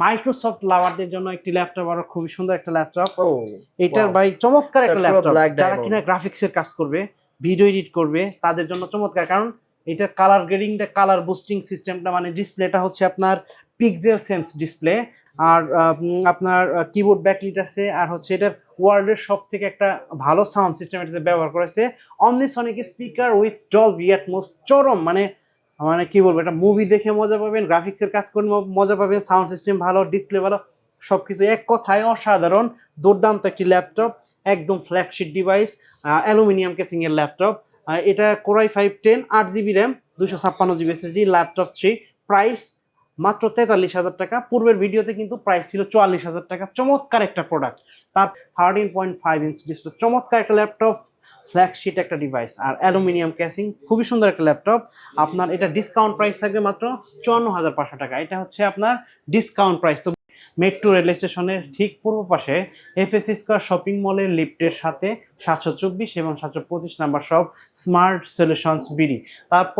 Microsoft লাভারদের জন্য একটি laptop, আর খুবই সুন্দর একটা ল্যাপটপ। ও এটার ভাই চমৎকার একটা ল্যাপটপ, যারা ডায়মন্ড। কিনা গ্রাফিক্সের কাজ করবে, ভিডিও এডিট করবে, তাদের জন্য চমৎকার। কারণ এটা কালার গ্রেডিংটা, কালার বুস্টিং সিস্টেমটা, মানে ডিসপ্লেটা হচ্ছে আপনার পিক্সেল সেন্স ডিসপ্লে, আর আপনার কিবোর্ড ব্যাকলিট আছে, আর হচ্ছে এটার ওয়ার্ল্ডের সব থেকে একটা ভালো সাউন্ড সিস্টেম এটাতে ব্যবহার করেছে। অমনিসনিক স্পিকার উইথ ডলবি অ্যাটমস, চরম মানে মানে কি বলবো, এটা মুভি দেখে মজা পাবেন, গ্রাফিক্সের কাজ করে মজা পাবেন, সাউন্ড সিস্টেম ভালো, ডিসপ্লে ভালো, সবকিছু এক কথায় অসাধারণ দুর্দান্ত একটি ল্যাপটপ, একদম ফ্ল্যাগশিপ ডিভাইস, অ্যালুমিনিয়াম কেসিং এর ল্যাপটপ। এটা core i 510, 8 GB RAM, 256 GB SSD, laptop 3, price মাত্র 43,000 টাকা। পূর্বের ভিডিওতে কিন্তু প্রাইস ছিল 44,000 টাকা। চমৎকার একটা প্রোডাক্ট, তার 13.5 ইঞ্চ ডিসপ্লে, চমৎকার একটা ল্যাপটপ, ফ্ল্যাগশিপ একটা ডিভাইস, আর অ্যালুমিনিয়াম ক্যাসিং, খুবই সুন্দর একটা ল্যাপটপ। আপনার এটা ডিসকাউন্ট প্রাইস থাকবে মাত্র 54,500 টাকা। এটা হচ্ছে আপনার ডিসকাউন্ট প্রাইস। তো মেট্রো রেল স্টেশনের ঠিক পূর্ব পাশে এফএসসি স্কয়ার শপিং মলের লিফটের সাথে 724 এবং 725 নাম্বার সব স্মার্ট সলিউশনস বিডি। তারপর